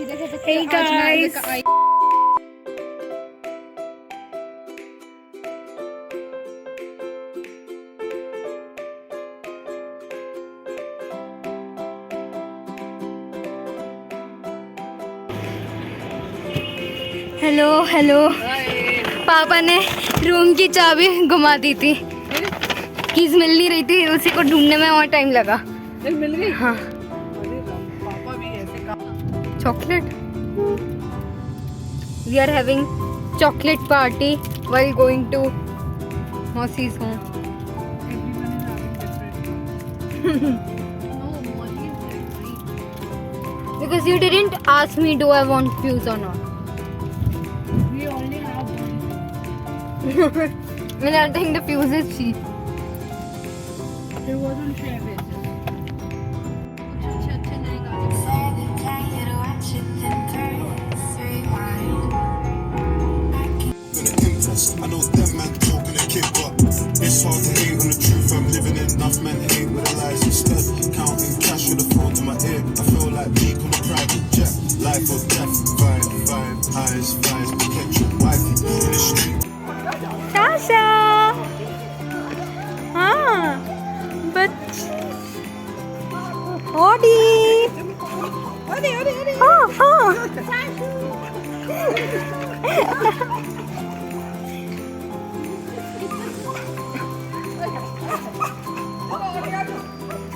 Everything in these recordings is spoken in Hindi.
Hey guys. Hello hello. पापा ने रूम की चाबी घुमा दी थी, कीज मिल नहीं रही थी, उसी को ढूंढने में और टाइम लगा। मिल गई। हाँ। पापा भी ऐसे काम। Chocolate. We are having chocolate party while going to Mausi's home. Because you didn't ask me do I want fuse or not. We only have one. And I think the fuse is cheap. It wasn't fair basis. I know them man talking a kid, but it's hard to hate on the truth I'm living in. Enough men hate with the lies instead. Counting cash with the phone to my ear. I feel like Meek on a private jet. Life or death, vibe, eyes, potential wifey in the street. Tasha! हाँ, बच ओडी हाँ हाँ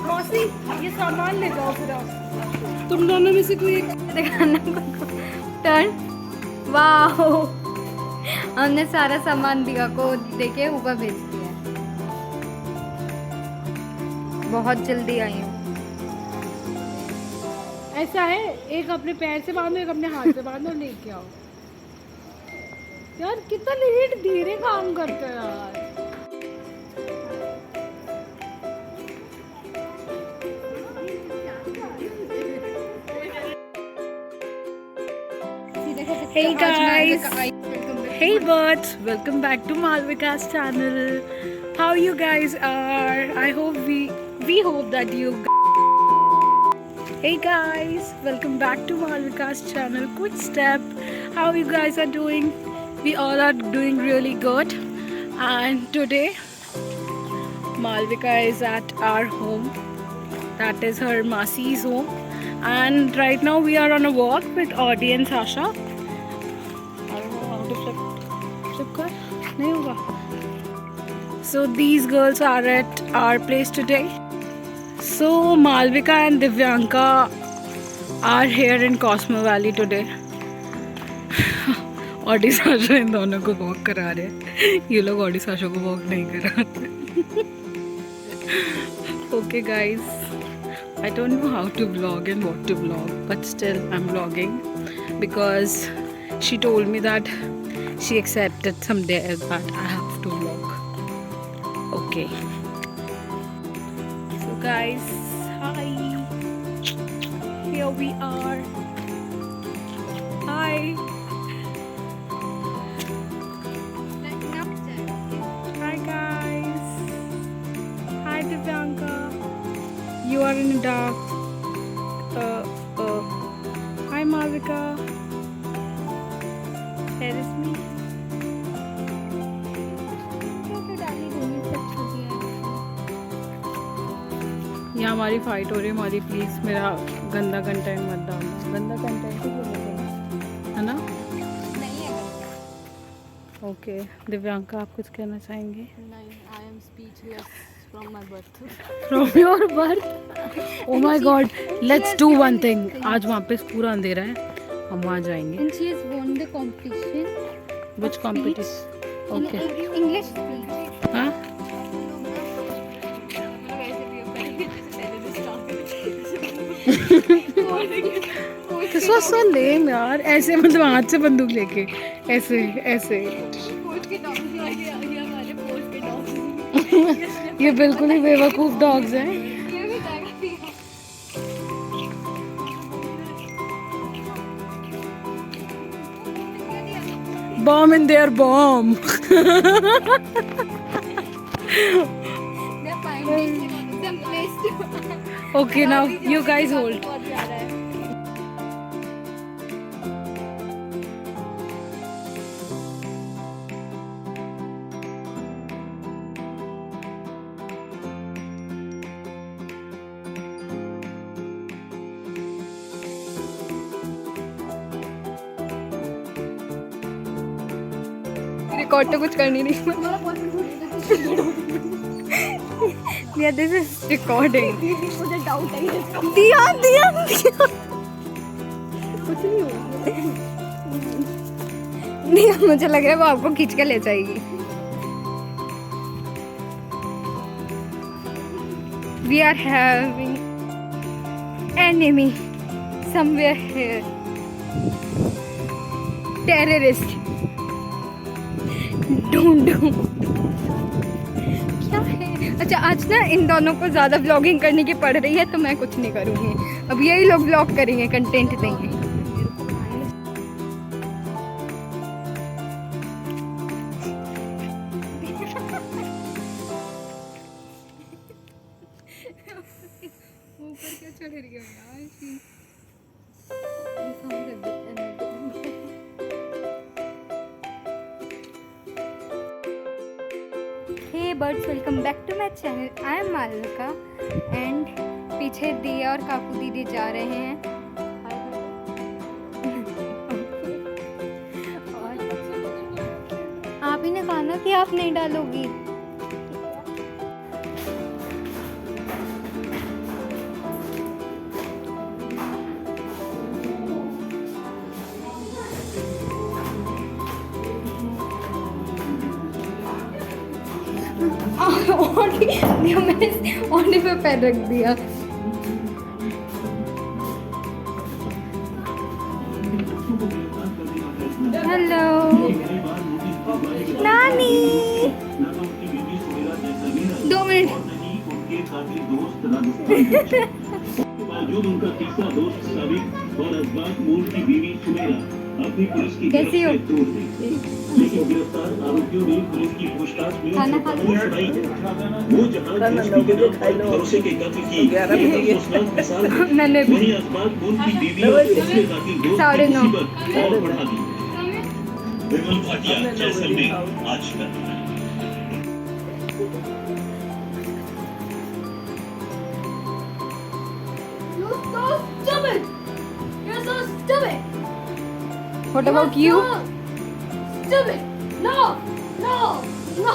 मौसी, ये सामान ले जाओ फिर आप। तुम दोनों में से कोई एक दिखाना टर्न। वाह, हमने सारा सामान दिया को देके ऊपर भेज दिया। बहुत जल्दी आई हूँ। ऐसा है, एक अपने पैर से बांधो, एक अपने हाथ से बांधो, लेके आओ। यार कितना लेट धीरे काम करते हो यार। Hey guys, hey birds, welcome back to Malvika's channel. How you guys are? I hope we hope that you. Hey guys, welcome back to Malvika's channel. Quick step, how you guys are doing? We all are doing really good. And today, Malvika is at our home. That is her Masi's home. And right now we are on a walk with Audie and Sasha. So these girls are at our place today. So Malvika and Divyanka are here in Cosmo Valley today. Audi Sasha इन दोनों को वॉक करा रहे हैं। ये लोग ऑडी साशा को वॉक नहीं कराते। Okay guys, I don't know how to vlog and what to vlog, but still I'm vlogging because she told me that she accepted someday that I have to vlog. Okay. So guys, hi. Here we are. Hi. Hi guys. Hi Divyanka. You are in the dark. Hi Malvika. Here is me. यहाँ हमारी फाइट हो रही है। हमारी प्लीज मेरा गंदा कंटेंट मत डालना। गंदा कंटेंट ही बोलेंगे, है ना? नहीं है। ओके दिव्यांका, आप कुछ कहना चाहेंगे? नहीं, I am speechless from my birth. From your birth? Oh my God! Let's do one thing. आज वहाँ पे पूरा अंधेरा है, हम वहाँ जाएंगे। And she has won the competition. Which competition? Okay. English speech. हाँ? This was so lame यार। ऐसे मतलब हाथ से बंदूक लेके ऐसे ऐसे। ये बिल्कुल ही बेवकूफ डॉग्स हैं। Bomb in their bomb. Okay, now you guys hold. Record तो कुछ कर नहीं रही दिया, दिस इज रिकॉर्डिंग। मुझे डाउट है दिया दिया दिया कुछ नहीं हुआ। दिया, मुझे लग रहा है वो आपको खींच के ले जाएगी। We are having enemy somewhere here. Terrorist. ढूंढो क्या है। अच्छा, आज ना इन दोनों को ज़्यादा व्लॉगिंग करने की पड़ रही है तो मैं कुछ नहीं करूँगी। अब यही लोग व्लॉग करेंगे, कंटेंट देंगे। ऊपर क्या चढ़ रही है यार। Hey birds, welcome back to my channel. I am Malvika and पीछे दिया और काकू दीदी जा रहे हैं। और आप ही ने कहा ना कि आप नहीं डालोगी। मैंने ओढ़नी पे पैर रख दिया। हेलो नानी, 2 मिनट। उनका तीसरा दोस्त साबिक और अजबात मूल की बीवी सुमेरा अपनी पुलिस की कैसी हो? लेकिन गिरफ्तार आरोपियों ने पुलिस की पूछताछ में खाना खा लिया? वो जहां भरोसे के कत्ल की अफसोसनाक मिसाल है, मैंने भी। वहीं अजबात मूल की बीवी और उसके कातिल दोस्त की 9:30 मुसीबत और बढ़ा दी। विमल भाटिया जैसलमेर आजकल। What about you? Stupid! No! No! No!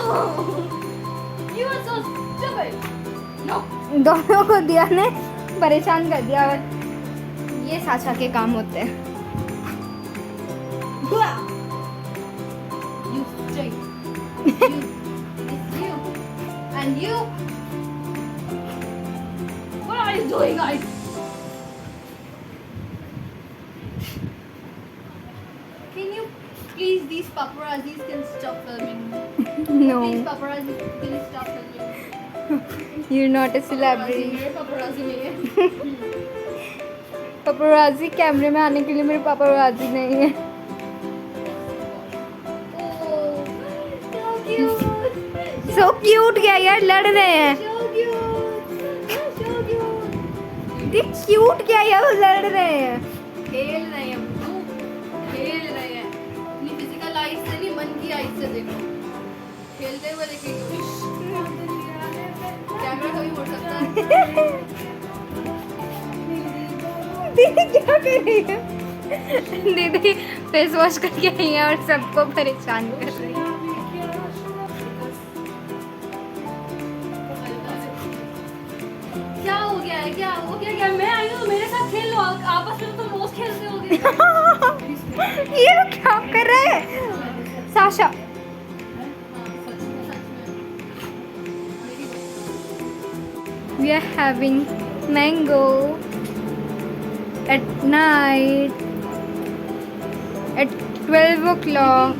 You are so stupid! No! दोनों को दिया ने परेशान कर दिया। और ये साचा के काम होते हैं। You stink! It's you! And you! What are you doing, guys? Can you please, these paparazzis can stop filming me. No, Please, paparazzi, can you stop filming me? you're not a Paparazzi celebrity. मेरे paparazzi नहीं है. पपराजी कैमरे में आने के लिए मेरे पपराजी नहीं है। Oh, so cute. So cute क्या यार, लड़ रहे हैं। So cute. So cute. Cute क्या यार, वो लड़ रहे हैं। खेल रहे हैं बब्बू, खेल रहे हैं। अपनी फिजिकल आइज से नहीं, मन की आइज से देखो। खेलते हुए देखेंगे। कैमरा कभी मुड़ सकता है। दीदी क्या कर रही है? दीदी फेस वॉश करके आई है और सबको परेशान कर रही है। क्या हो गया है? क्या हो गया? क्या मैं आई हूँ, मेरे साथ खेल लो। आपस में तो रोज खेलते होगे। ये लोग क्या कर रहे हैं? Sasha, we are having mango at night at 12 o'clock.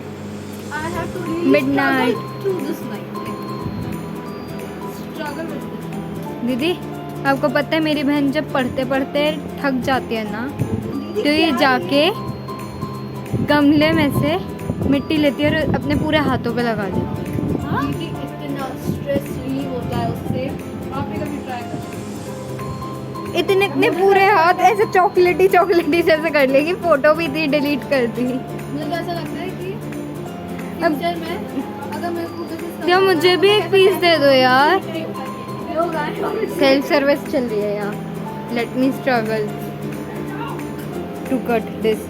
I have to really Midnight. struggle through this night. Struggle with this. दीदी आपको पता है मेरी बहन जब पढ़ते पढ़ते थक जाती है ना, तो ये जाके गमले में से मिट्टी लेती है और अपने पूरे हाथों पे लगा देती है। हाँ? इतना स्ट्रेस रिलीव होता है उससे। आपने कभी ट्राई करा? इतने इतने पूरे हाथ ऐसे चॉकलेटी चॉकलेटी जैसे कर लेगी। फोटो भी थी, डिलीट कर दी। मुझे तो ऐसा लगता है कि अब फ्यूचर में अगर मेरे को business क्या मुझे भी एक पीस दे दो यार। लोग आए सेल्फ सर्विस चल रही है यहाँ। Let me struggle to cut this.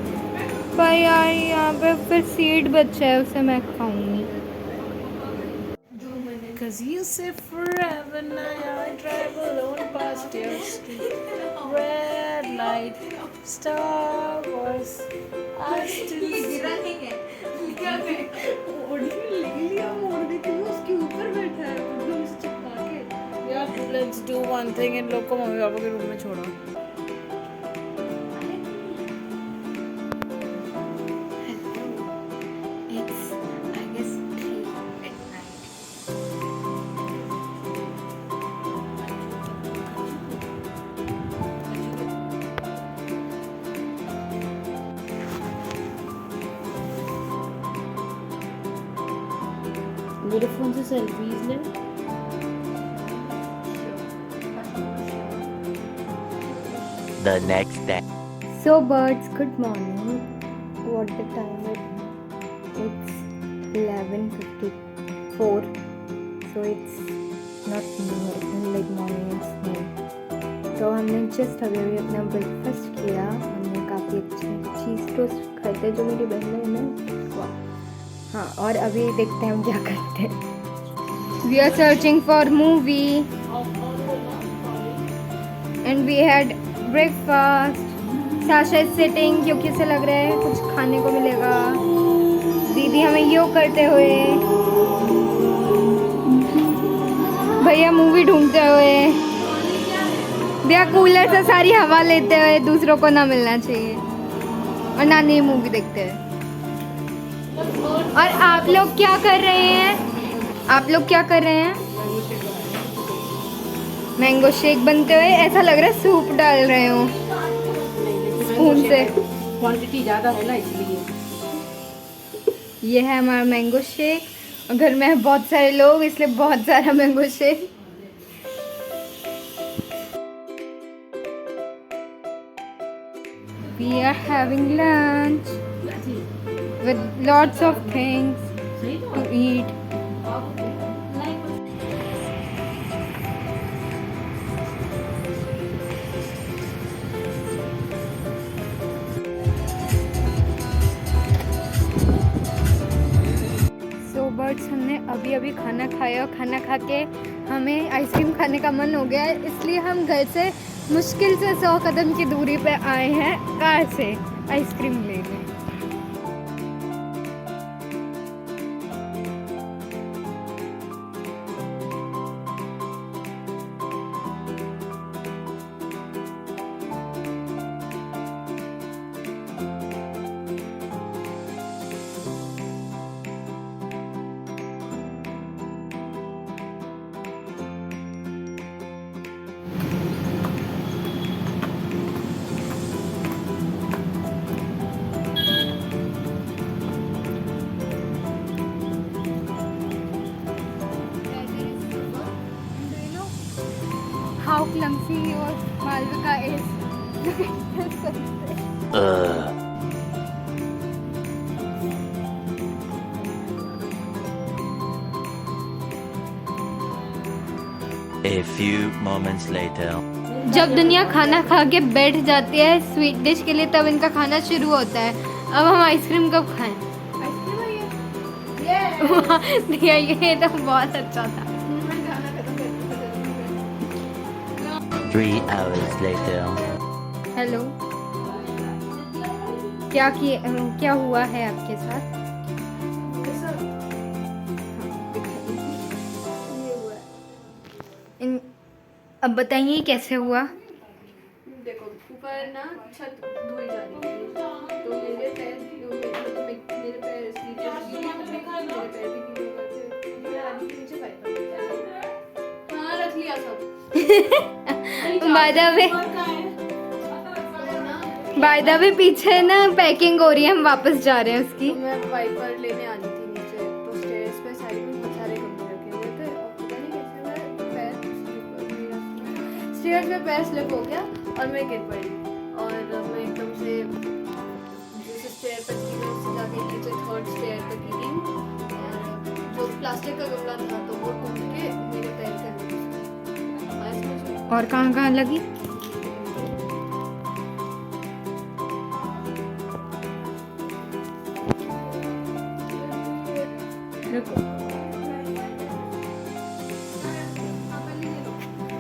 पर यार यहाँ पे फिर सीट बचा है, उसे मैं खाऊंगी। Cause you say forever now I drive alone past your street. Red light, Star Wars. I still यार let's do one thing, इन लोग को मम्मी पापा के रूम में छोड़ो। It's, I guess, 3 at night. मेरे फोन से सेल्फीज ले। The next day. So birds, good morning. What the time it? It's 11:54. So it's not like morning, it's noon. तो हमने जस्ट अभी अपना ब्रेकफास्ट किया। हमने काफ़ी अच्छी चीज़ टोस्ट खाए थे जो मेरी बहन ने हुआ। हाँ, और अभी देखते हैं हम क्या करते हैं। We are searching for movie and we had breakfast. Sasha is sitting क्योंकि उसे लग रहा है कुछ खाने को मिलेगा। दीदी हमें यो करते हुए, भैया मूवी ढूंढते हुए, भैया कूलर से सारी हवा लेते हुए, दूसरों को ना मिलना चाहिए, और नानी मूवी देखते हुए। और आप लोग क्या कर रहे हैं? आप लोग क्या कर रहे हैं? मैंगो शेक बनते हुए, ऐसा लग रहा है सूप डाल रहे हो स्पून से। क्वांटिटी ज़्यादा है ना इसलिए। ये है हमारा मैंगो शेक, और घर में है बहुत सारे लोग इसलिए बहुत सारा mango shake. We are having lunch with lots of things to eat. So birds, हमने अभी अभी खाना खाया और खाना खा के हमें आइसक्रीम खाने का मन हो गया है, इसलिए हम घर से मुश्किल से 100 कदम की दूरी पे आए हैं कार से आइसक्रीम लेने। How clumsy your Malvika is. A few moments later. जब दुनिया खाना खा के बैठ जाती है स्वीट डिश के लिए, तब इनका खाना शुरू होता है। अब हम आइसक्रीम कब खाएं? दिया ये तो बहुत अच्छा था। 3 hours later. हेलो, क्या हुआ है आपके साथ? अब बताइए कैसे हुआ? देखो ऊपर ना छत धोई जा रही है, तो मेरे पैर स्लीपर मेरे पैर भी गीले हो गए थे। मैं आधी के नीचे पाइप पर हाँ रख लिया सब। बाय द वे पीछे ना पैकिंग हो रही है, हम वापस जा रहे हैं उसकी। तो मैं वाइपर लेने आ रही थी नीचे, तो स्टेयर्स पे साइड में बहुत सारे कपड़े रखे हुए थे और पता नहीं कैसे मैं स्टेयर्स पे पैर स्लिप हो गया और मैं गिर पड़ी, और मैं एकदम से जिस स्टेयर पर थी मैं उससे जाके नीचे 3rd स्टेयर पर गिरी, और जो प्लास्टिक का गमला था तो वो टूट के मेरे पैर के अंदर। और कहाँ लगी? देखो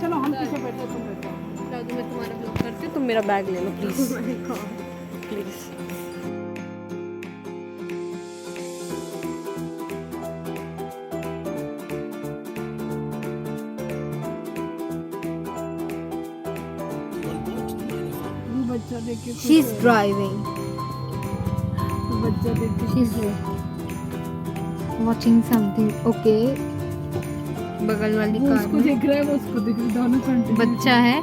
चलो हम पीछे बैठे तुम बैठो राजू मैं तुम्हारा ब्लॉग करती हूँ, तुम मेरा बैग ले लो प्लीज। प्लीज बच्चा देख के शी इज ड्राइविंग, बच्चा देख के she is watching something. Okay, बगल वाली वो कार उसको में देख रहा है, वो उसको देख रहा है, दोनों कंटिन्यू। बच्चा है,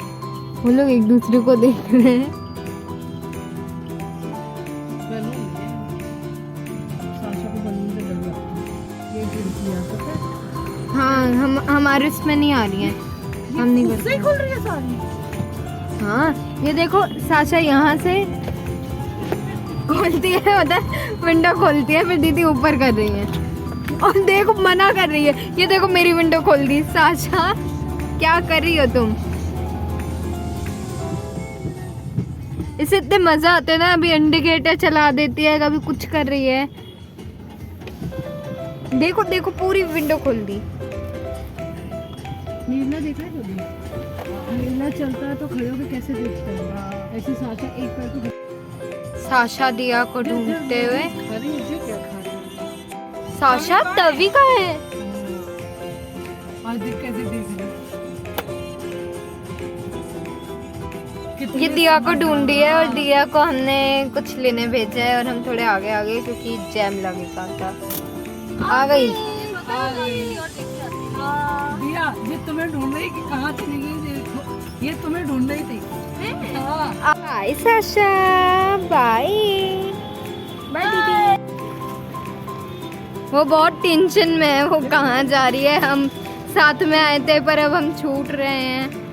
वो लोग एक दूसरे को देख रहे हैं। साशा को बनने से डर लगता है। ये खिड़कियाँ पता है? हाँ, हमारे इसमें नहीं आ रही हैं, हम नहीं खुद से ही करते। खुल रही है सारी। हाँ, ये देखो साशा यहाँ से खोलती है, उधर विंडो खोलती है, फिर दीदी ऊपर कर रही है और देखो मना कर रही है। ये देखो मेरी विंडो खोल दी। साशा क्या कर रही हो तुम? इसे इतने मजा आते हैं ना, अभी इंडिकेटर चला देती है, कभी कुछ कर रही है। देखो देखो पूरी विंडो खोल दी। नीला देखा है कभी? नीला चलता है तो खड़े होकर कैसे देखता है, ऐसे साशा एक पैर को साशा दिया को ढूंढते हुए। अरे ये क्या खा रही है? साशा तभी का है। आज देख कैसे देख रही है। ये दिया को ढूंढी है और दिया को हमने कुछ लेने भेजा है और हम थोड़े आगे आ गए क्योंकि जैम लगेगा था। आ गई। दिया ये तुम्हें ढूंढ रही कि कहाँ चली गई, देखो ये तुम्हें ढूंढ रही थी। हाँ। बाय साशा, बाय बाय दीदी। वो बहुत टेंशन में है, वो कहाँ जा रही है। हम साथ में आए थे पर अब हम छूट रहे हैं।